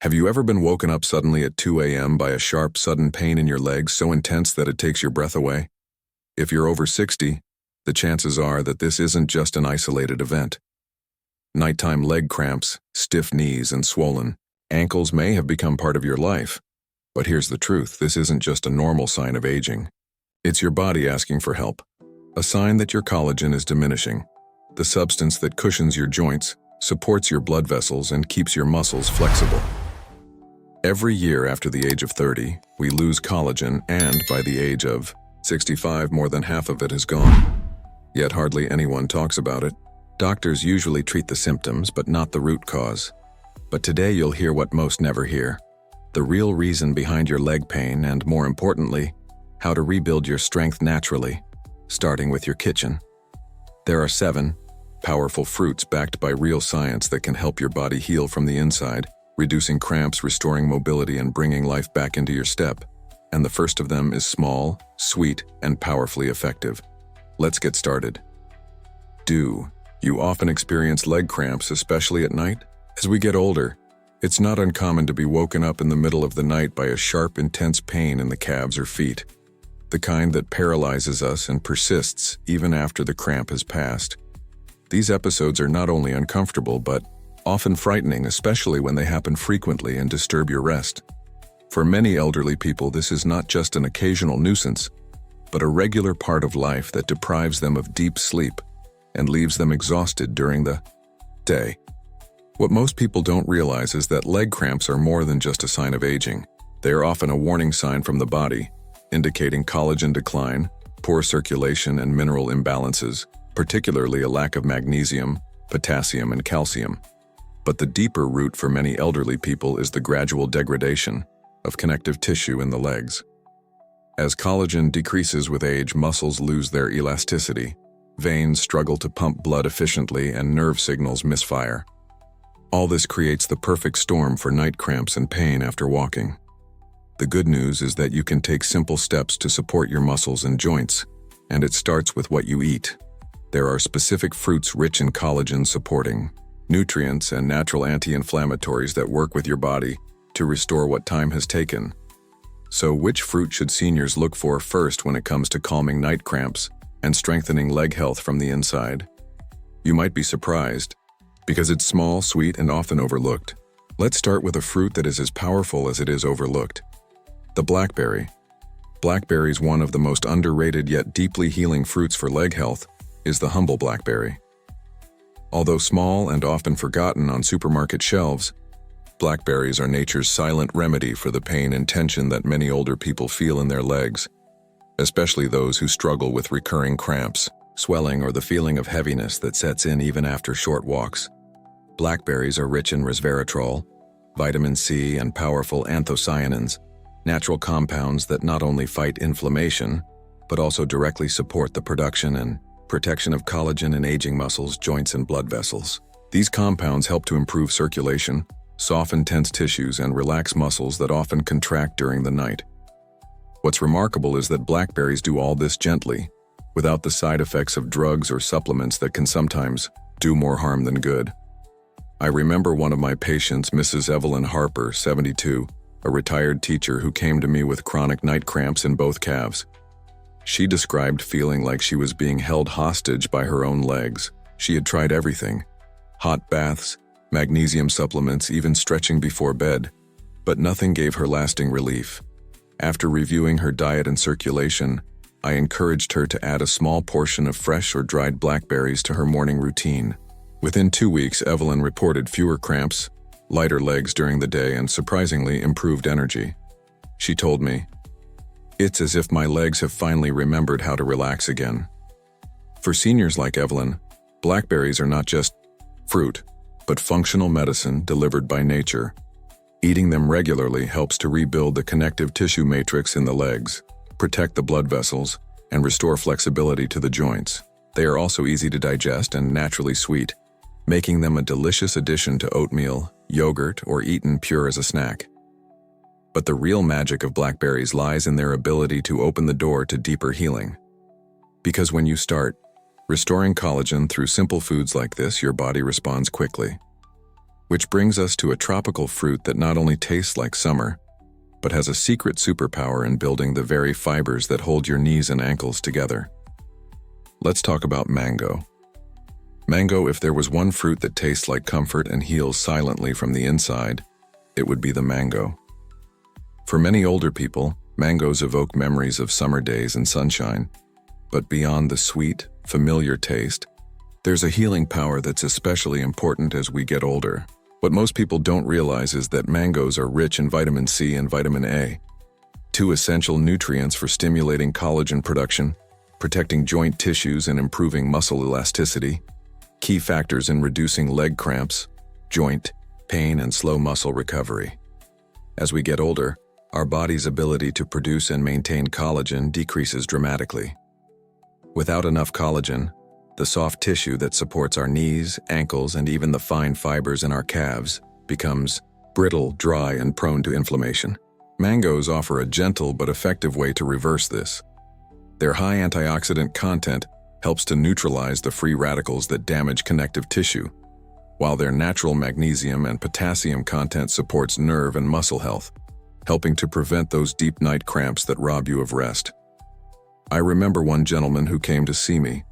Have you ever been woken up suddenly at 2 a.m. by a sharp, sudden pain in your legs so intense that it takes your breath away? If you're over 60, the chances are that this isn't just an isolated event. Nighttime leg cramps, stiff knees, and swollen ankles may have become part of your life. But here's the truth, this isn't just a normal sign of aging. It's your body asking for help. A sign that your collagen is diminishing, the substance that cushions your joints, supports your blood vessels, and keeps your muscles flexible. Every year after the age of 30, we lose collagen, and by the age of 65, more than half of it is gone. Yet hardly anyone talks about it. Doctors usually treat the symptoms, but not the root cause. But today you'll hear what most never hear: the real reason behind your leg pain, and more importantly, how to rebuild your strength naturally, starting with your kitchen. There are 7 powerful fruits backed by real science that can help your body heal from the inside, reducing cramps, restoring mobility, and bringing life back into your step. And the first of them is small, sweet, and powerfully effective. Let's get started. Do you often experience leg cramps, especially at night? As we get older, it's not uncommon to be woken up in the middle of the night by a sharp, intense pain in the calves or feet, the kind that paralyzes us and persists even after the cramp has passed. These episodes are not only uncomfortable, but often frightening, especially when they happen frequently and disturb your rest. For many elderly people, this is not just an occasional nuisance, but a regular part of life that deprives them of deep sleep and leaves them exhausted during the day. What most people don't realize is that leg cramps are more than just a sign of aging. They are often a warning sign from the body, indicating collagen decline, poor circulation, and mineral imbalances, particularly a lack of magnesium, potassium, and calcium. But the deeper root for many elderly people is the gradual degradation of connective tissue in the legs. As collagen decreases with age, muscles lose their elasticity, veins struggle to pump blood efficiently, and nerve signals misfire. All this creates the perfect storm for night cramps and pain after walking. The good news is that you can take simple steps to support your muscles and joints, and it starts with what you eat. There are specific fruits rich in collagen, supporting nutrients and natural anti-inflammatories that work with your body to restore what time has taken. So which fruit should seniors look for first when it comes to calming night cramps and strengthening leg health from the inside? You might be surprised, because it's small, sweet, and often overlooked. Let's start with a fruit that is as powerful as it is overlooked: the blackberry. Blackberry is one of the most underrated yet deeply healing fruits for leg health, is the humble blackberry. Although small and often forgotten on supermarket shelves, blackberries are nature's silent remedy for the pain and tension that many older people feel in their legs, especially those who struggle with recurring cramps, swelling, or the feeling of heaviness that sets in even after short walks. Blackberries are rich in resveratrol, vitamin C, and powerful anthocyanins, natural compounds that not only fight inflammation, but also directly support the production and protection of collagen in aging muscles, joints, and blood vessels. These compounds help to improve circulation, soften tense tissues, and relax muscles that often contract during the night. What's remarkable is that blackberries do all this gently, without the side effects of drugs or supplements that can sometimes do more harm than good. I remember one of my patients, Mrs. Evelyn Harper, 72, a retired teacher who came to me with chronic night cramps in both calves. She described feeling like she was being held hostage by her own legs. She had tried everything: hot baths, magnesium supplements, even stretching before bed, but nothing gave her lasting relief. After reviewing her diet and circulation, I encouraged her to add a small portion of fresh or dried blackberries to her morning routine. Within 2 weeks, Evelyn reported fewer cramps, lighter legs during the day, and surprisingly improved energy. She told me, "It's as if my legs have finally remembered how to relax again." For seniors like Evelyn, blackberries are not just fruit, but functional medicine delivered by nature. Eating them regularly helps to rebuild the connective tissue matrix in the legs, protect the blood vessels, and restore flexibility to the joints. They are also easy to digest and naturally sweet, making them a delicious addition to oatmeal, yogurt, or eaten pure as a snack. But the real magic of blackberries lies in their ability to open the door to deeper healing. Because when you start restoring collagen through simple foods like this, your body responds quickly. Which brings us to a tropical fruit that not only tastes like summer, but has a secret superpower in building the very fibers that hold your knees and ankles together. Let's talk about mango. Mango, if there was one fruit that tastes like comfort and heals silently from the inside, it would be the mango. For many older people, mangoes evoke memories of summer days and sunshine, but beyond the sweet, familiar taste, there's a healing power that's especially important as we get older. What most people don't realize is that mangoes are rich in vitamin C and vitamin A, two essential nutrients for stimulating collagen production, protecting joint tissues and improving muscle elasticity, key factors in reducing leg cramps, joint pain, and slow muscle recovery. As we get older, our body's ability to produce and maintain collagen decreases dramatically. Without enough collagen, the soft tissue that supports our knees, ankles, and even the fine fibers in our calves becomes brittle, dry, and prone to inflammation. Mangoes offer a gentle but effective way to reverse this. Their high antioxidant content helps to neutralize the free radicals that damage connective tissue, while their natural magnesium and potassium content supports nerve and muscle health, helping to prevent those deep night cramps that rob you of rest. I remember one gentleman who came to see me,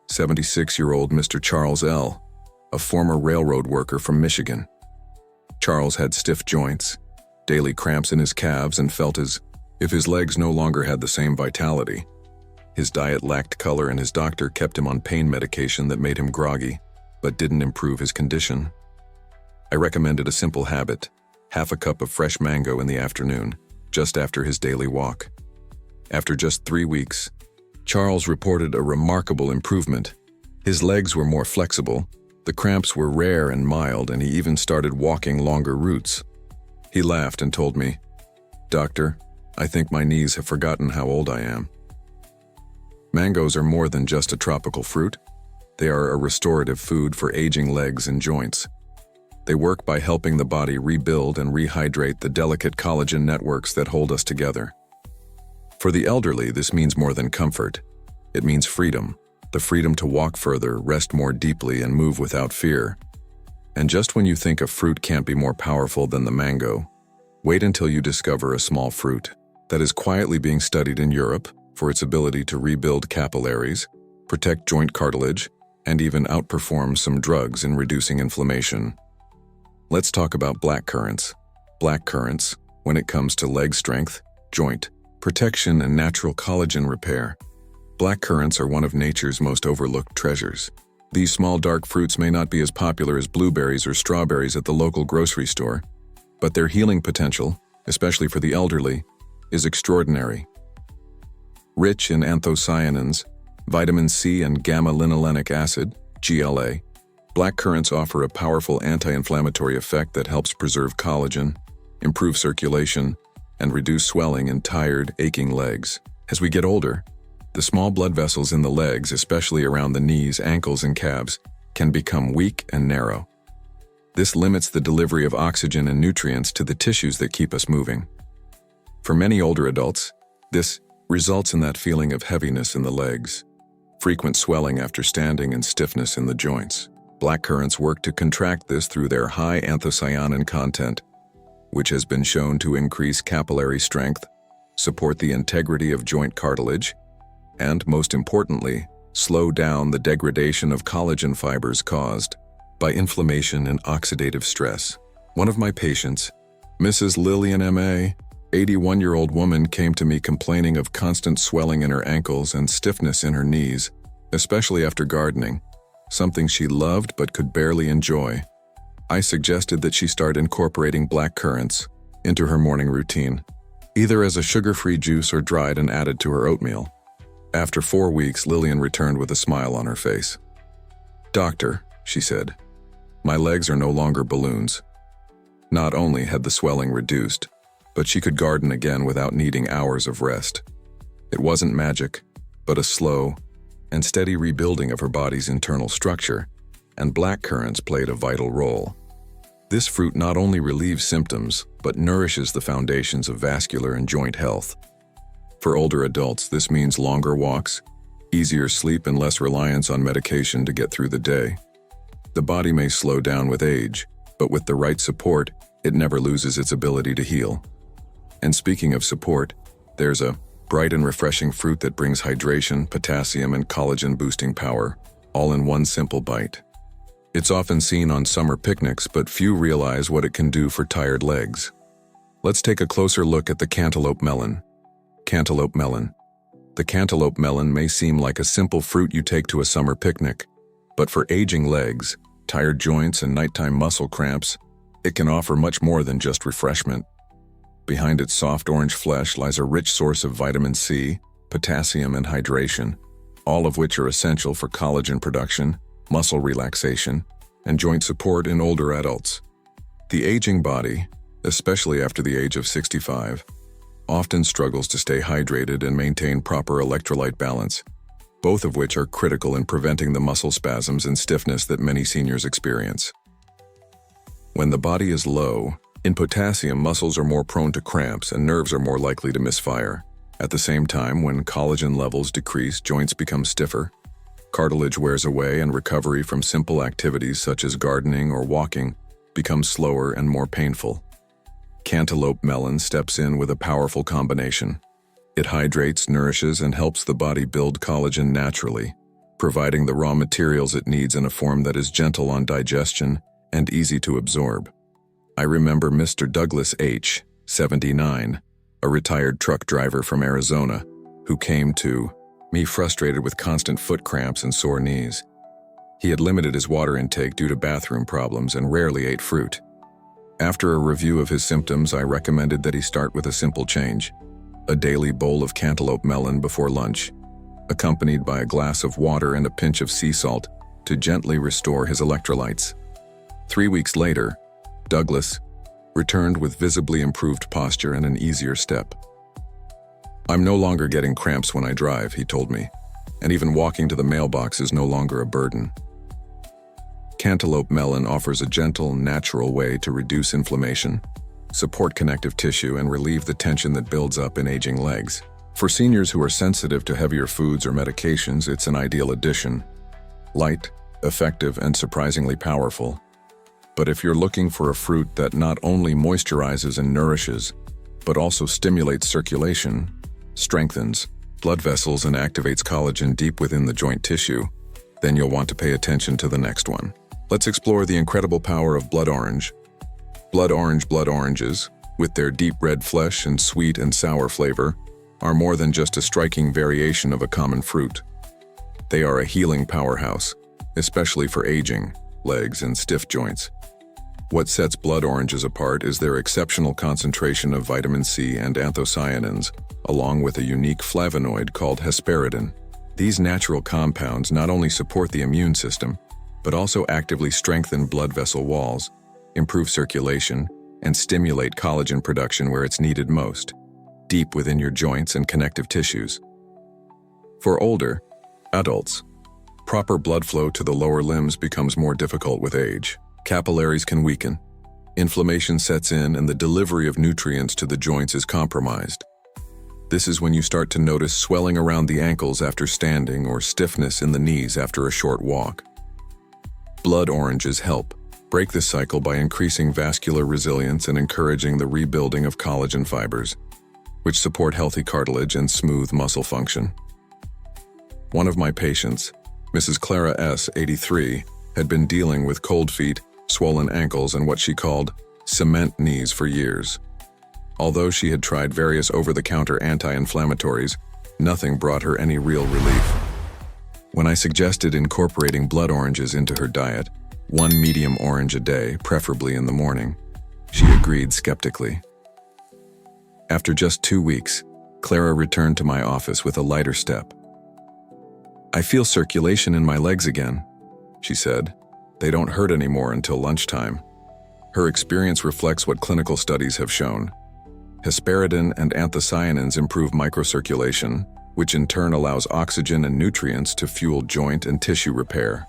76-year-old Mr. Charles L., a former railroad worker from Michigan. Charles had stiff joints, daily cramps in his calves, and felt as if his legs no longer had the same vitality. His diet lacked color, and his doctor kept him on pain medication that made him groggy, but didn't improve his condition. I recommended a simple habit: half a cup of fresh mango in the afternoon, just after his daily walk. After just 3 weeks, Charles reported a remarkable improvement. His legs were more flexible, the cramps were rare and mild, and he even started walking longer routes. He laughed and told me, "Doctor, I think my knees have forgotten how old I am." Mangoes are more than just a tropical fruit. They are a restorative food for aging legs and joints. They work by helping the body rebuild and rehydrate the delicate collagen networks that hold us together. For the elderly, this means more than comfort. It means freedom, the freedom to walk further, rest more deeply, and move without fear. And just when you think a fruit can't be more powerful than the mango, wait until you discover a small fruit that is quietly being studied in Europe for its ability to rebuild capillaries, protect joint cartilage, and even outperform some drugs in reducing inflammation. Let's talk about blackcurrants. Blackcurrants, when it comes to leg strength, joint protection, and natural collagen repair. Blackcurrants are one of nature's most overlooked treasures. These small dark fruits may not be as popular as blueberries or strawberries at the local grocery store, but their healing potential, especially for the elderly, is extraordinary. Rich in anthocyanins, vitamin C, and gamma-linolenic acid, GLA, blackcurrants offer a powerful anti-inflammatory effect that helps preserve collagen, improve circulation, and reduce swelling in tired, aching legs. As we get older, the small blood vessels in the legs, especially around the knees, ankles, and calves, can become weak and narrow. This limits the delivery of oxygen and nutrients to the tissues that keep us moving. For many older adults, this results in that feeling of heaviness in the legs, frequent swelling after standing, and stiffness in the joints. Blackcurrants work to contract this through their high anthocyanin content, which has been shown to increase capillary strength, support the integrity of joint cartilage, and, most importantly, slow down the degradation of collagen fibers caused by inflammation and oxidative stress. One of my patients, Mrs. Lillian M.A., 81-year-old woman, came to me complaining of constant swelling in her ankles and stiffness in her knees, especially after gardening, something she loved but could barely enjoy. I suggested that she start incorporating blackcurrants into her morning routine, either as a sugar-free juice or dried and added to her oatmeal. After 4 weeks, Lillian returned with a smile on her face. "Doctor," she said, "my legs are no longer balloons." Not only had the swelling reduced, but she could garden again without needing hours of rest. It wasn't magic, but a slow and steady rebuilding of her body's internal structure, and blackcurrants played a vital role. This fruit not only relieves symptoms, but nourishes the foundations of vascular and joint health. For older adults, this means longer walks, easier sleep, and less reliance on medication to get through the day. The body may slow down with age, but with the right support, it never loses its ability to heal. And speaking of support, there's a bright and refreshing fruit that brings hydration, potassium, and collagen-boosting power, all in one simple bite. It's often seen on summer picnics, but few realize what it can do for tired legs. Let's take a closer look at the cantaloupe melon. Cantaloupe melon. The cantaloupe melon may seem like a simple fruit you take to a summer picnic, but for aging legs, tired joints, and nighttime muscle cramps, it can offer much more than just refreshment. Behind its soft orange flesh lies a rich source of vitamin C, potassium, and hydration, all of which are essential for collagen production, muscle relaxation, and joint support in older adults. The aging body, especially after the age of 65, often struggles to stay hydrated and maintain proper electrolyte balance, both of which are critical in preventing the muscle spasms and stiffness that many seniors experience. When the body is low in potassium, muscles are more prone to cramps and nerves are more likely to misfire. At the same time, when collagen levels decrease, joints become stiffer, cartilage wears away, and recovery from simple activities such as gardening or walking becomes slower and more painful. Cantaloupe melon steps in with a powerful combination. It hydrates, nourishes, and helps the body build collagen naturally, providing the raw materials it needs in a form that is gentle on digestion and easy to absorb. I remember Mr. Douglas H., 79, a retired truck driver from Arizona, who came to me frustrated with constant foot cramps and sore knees. He had limited his water intake due to bathroom problems and rarely ate fruit. After a review of his symptoms, I recommended that he start with a simple change: a daily bowl of cantaloupe melon before lunch, accompanied by a glass of water and a pinch of sea salt to gently restore his electrolytes. 3 weeks later, Douglas returned with visibly improved posture and an easier step. "I'm no longer getting cramps when I drive," he told me, "and even walking to the mailbox is no longer a burden." Cantaloupe melon offers a gentle, natural way to reduce inflammation, support connective tissue, and relieve the tension that builds up in aging legs. For seniors who are sensitive to heavier foods or medications, it's an ideal addition. Light, effective, and surprisingly powerful. But if you're looking for a fruit that not only moisturizes and nourishes, but also stimulates circulation, strengthens blood vessels, and activates collagen deep within the joint tissue, then you'll want to pay attention to the next one. Let's explore the incredible power of blood orange. Blood oranges, with their deep red flesh and sweet and sour flavor, are more than just a striking variation of a common fruit. They are a healing powerhouse, especially for aging legs and stiff joints. What sets blood oranges apart is their exceptional concentration of vitamin C and anthocyanins, along with a unique flavonoid called hesperidin. These natural compounds not only support the immune system, but also actively strengthen blood vessel walls, improve circulation, and stimulate collagen production where it's needed most, deep within your joints and connective tissues. For older adults, proper blood flow to the lower limbs becomes more difficult with age. Capillaries can weaken, inflammation sets in, and the delivery of nutrients to the joints is compromised. This is when you start to notice swelling around the ankles after standing or stiffness in the knees after a short walk. Blood oranges help break this cycle by increasing vascular resilience and encouraging the rebuilding of collagen fibers, which support healthy cartilage and smooth muscle function. One of my patients, Mrs. Clara S., 83, had been dealing with cold feet, swollen ankles, and what she called cement knees for years. Although she had tried various over-the-counter anti-inflammatories, nothing brought her any real relief. When I suggested incorporating blood oranges into her diet, 1 medium orange a day, preferably in the morning, she agreed skeptically. After just 2 weeks, Clara returned to my office with a lighter step. "I feel circulation in my legs again," she said. "They don't hurt anymore until lunchtime." Her experience reflects what clinical studies have shown. Hesperidin and anthocyanins improve microcirculation, which in turn allows oxygen and nutrients to fuel joint and tissue repair.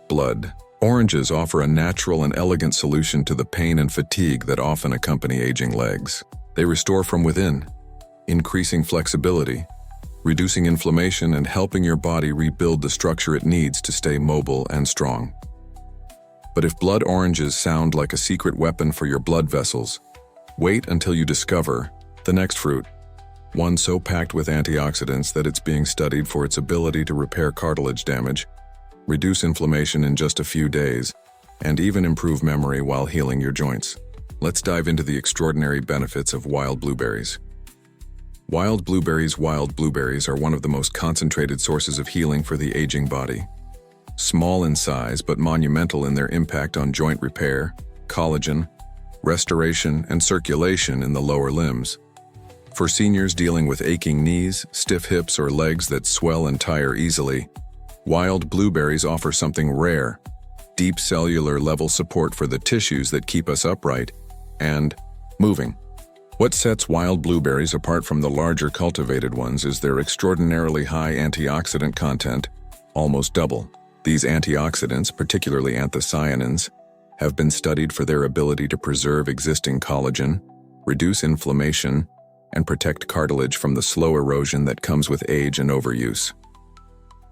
Blood oranges offer a natural and elegant solution to the pain and fatigue that often accompany aging legs. They restore from within, increasing flexibility, reducing inflammation, and helping your body rebuild the structure it needs to stay mobile and strong. But if blood oranges sound like a secret weapon for your blood vessels, wait until you discover the next fruit, one so packed with antioxidants that it's being studied for its ability to repair cartilage damage, reduce inflammation in just a few days, and even improve memory while healing your joints. Let's dive into the extraordinary benefits of wild blueberries. Wild blueberries are one of the most concentrated sources of healing for the aging body. Small in size but monumental in their impact on joint repair, collagen, restoration, and circulation in the lower limbs. For seniors dealing with aching knees, stiff hips, or legs that swell and tire easily, wild blueberries offer something rare: deep cellular level support for the tissues that keep us upright and moving. What sets wild blueberries apart from the larger cultivated ones is their extraordinarily high antioxidant content, almost double. These antioxidants, particularly anthocyanins, have been studied for their ability to preserve existing collagen, reduce inflammation, and protect cartilage from the slow erosion that comes with age and overuse.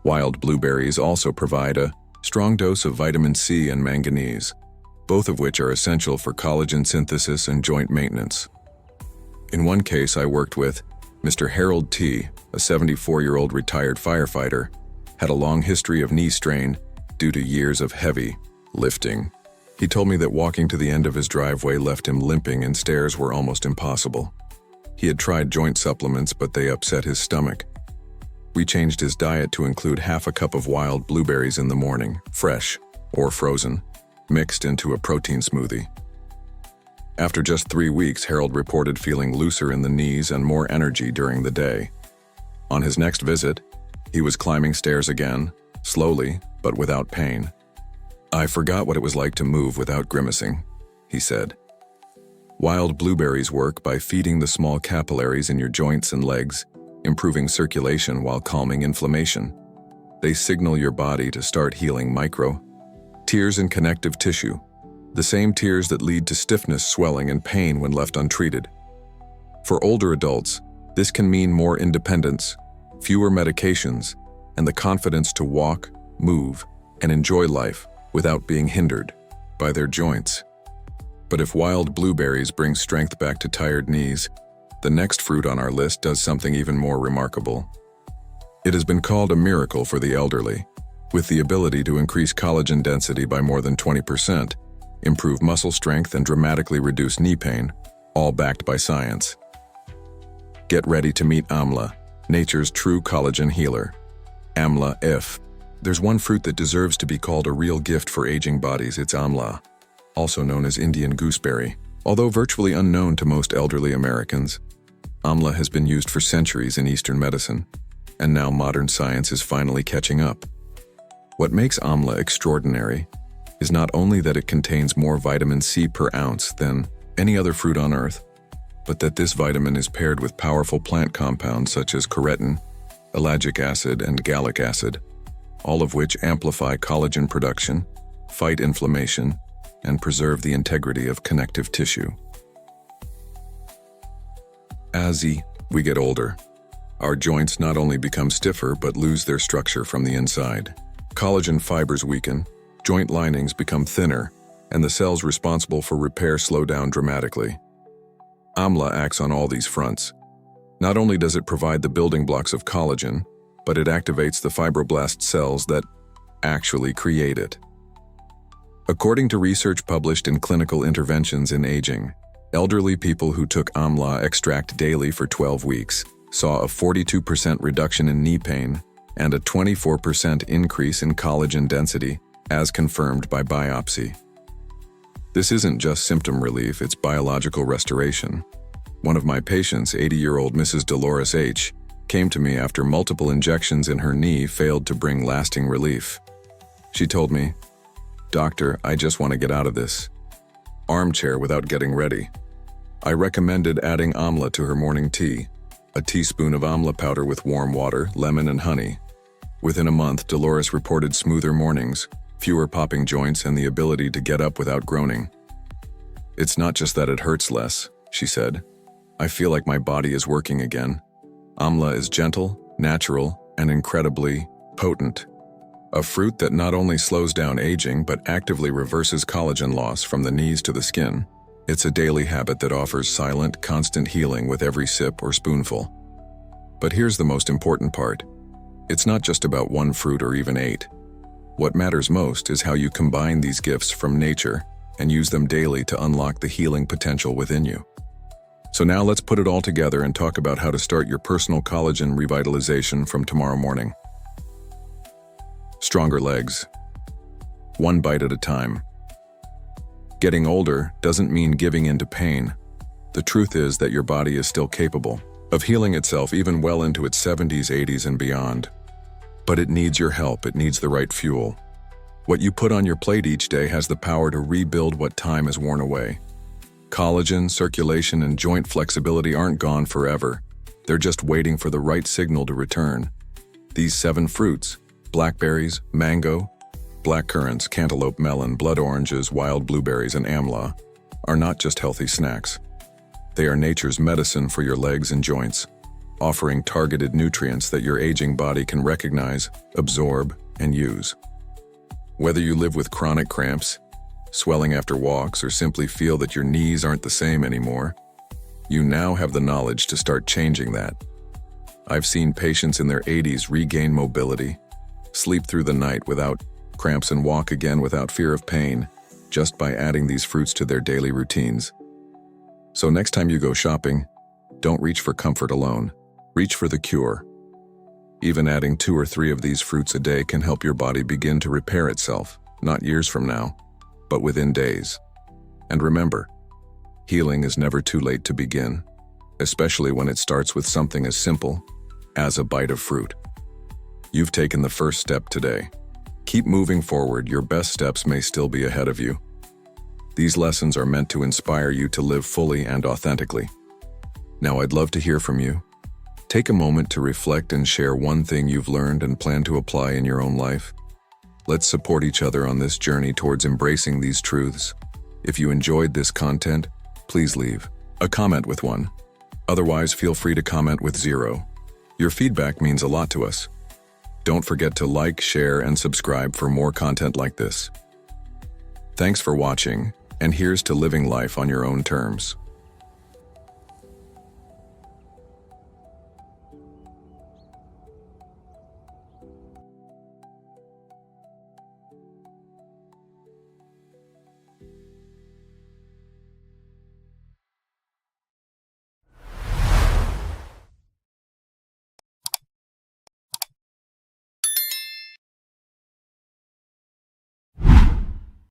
Wild blueberries also provide a strong dose of vitamin C and manganese, both of which are essential for collagen synthesis and joint maintenance. In one case I worked with, Mr. Harold T., a 74-year-old retired firefighter, had a long history of knee strain due to years of heavy lifting. He told me that walking to the end of his driveway left him limping and stairs were almost impossible. He had tried joint supplements, but they upset his stomach. We changed his diet to include half a cup of wild blueberries in the morning, fresh or frozen, mixed into a protein smoothie. After just 3 weeks, Harold reported feeling looser in the knees and more energy during the day. On his next visit, he was climbing stairs again, slowly but without pain. "I forgot what it was like to move without grimacing," he said. Wild blueberries work by feeding the small capillaries in your joints and legs, improving circulation while calming inflammation. They signal your body to start healing micro tears in connective tissue, the same tears that lead to stiffness, swelling, and pain when left untreated. For older adults, this can mean more independence, fewer medications, and the confidence to walk, move, and enjoy life without being hindered by their joints. But if wild blueberries bring strength back to tired knees, the next fruit on our list does something even more remarkable. It has been called a miracle for the elderly, with the ability to increase collagen density by more than 20%, improve muscle strength, and dramatically reduce knee pain, all backed by science. Get ready to meet amla, nature's true collagen healer. Amla, if there's one fruit that deserves to be called a real gift for aging bodies, it's amla, also known as Indian gooseberry. Although virtually unknown to most elderly Americans, amla has been used for centuries in Eastern medicine, and now modern science is finally catching up. What makes amla extraordinary is not only that it contains more vitamin C per ounce than any other fruit on earth, but that this vitamin is paired with powerful plant compounds such as keratin, ellagic acid, and gallic acid, all of which amplify collagen production, fight inflammation, and preserve the integrity of connective tissue. As we get older, our joints not only become stiffer but lose their structure from the inside. Collagen fibers weaken, joint linings become thinner, and the cells responsible for repair slow down dramatically. Amla acts on all these fronts. Not only does it provide the building blocks of collagen, but it activates the fibroblast cells that actually create it. According to research published in Clinical Interventions in Aging, elderly people who took amla extract daily for 12 weeks saw a 42% reduction in knee pain and a 24% increase in collagen density, as confirmed by biopsy. This isn't just symptom relief, it's biological restoration. One of my patients, 80-year-old Mrs. Dolores H., came to me after multiple injections in her knee failed to bring lasting relief. She told me, "Doctor, I just want to get out of this armchair without getting ready." I recommended adding amla to her morning tea, a teaspoon of amla powder with warm water, lemon, and honey. Within a month, Dolores reported smoother mornings, fewer popping joints, and the ability to get up without groaning. "It's not just that it hurts less," she said. "I feel like my body is working again. Amla is gentle, natural, and incredibly potent. A fruit that not only slows down aging but actively reverses collagen loss from the knees to the skin. It's a daily habit that offers silent, constant healing with every sip or spoonful. But here's the most important part. It's not just about one fruit or even 8. What matters most is how you combine these gifts from nature and use them daily to unlock the healing potential within you. So now let's put it all together and talk about how to start your personal collagen revitalization from tomorrow morning. Stronger legs. One bite at a time. Getting older doesn't mean giving in to pain. The truth is that your body is still capable of healing itself even well into its 70s, 80s, and beyond. But it needs your help, it needs the right fuel. What you put on your plate each day has the power to rebuild what time has worn away. Collagen, circulation, and joint flexibility aren't gone forever. They're just waiting for the right signal to return. These 7 fruits, blackberries, mango, blackcurrants, cantaloupe, melon, blood oranges, wild blueberries, and amla, are not just healthy snacks. They are nature's medicine for your legs and joints, offering targeted nutrients that your aging body can recognize, absorb, and use. Whether you live with chronic cramps, swelling after walks, or simply feel that your knees aren't the same anymore, you now have the knowledge to start changing that. I've seen patients in their 80s regain mobility, sleep through the night without cramps, and walk again without fear of pain, just by adding these fruits to their daily routines. So next time you go shopping, don't reach for comfort alone. Reach for the cure. Even adding 2 or 3 of these fruits a day can help your body begin to repair itself, not years from now, but within days. And remember, healing is never too late to begin, especially when it starts with something as simple as a bite of fruit. You've taken the first step today. Keep moving forward, your best steps may still be ahead of you. These lessons are meant to inspire you to live fully and authentically. Now I'd love to hear from you. Take a moment to reflect and share one thing you've learned and plan to apply in your own life. Let's support each other on this journey towards embracing these truths. If you enjoyed this content, please leave a comment with 1. Otherwise, feel free to comment with 0. Your feedback means a lot to us. Don't forget to like, share, and subscribe for more content like this. Thanks for watching, and here's to living life on your own terms.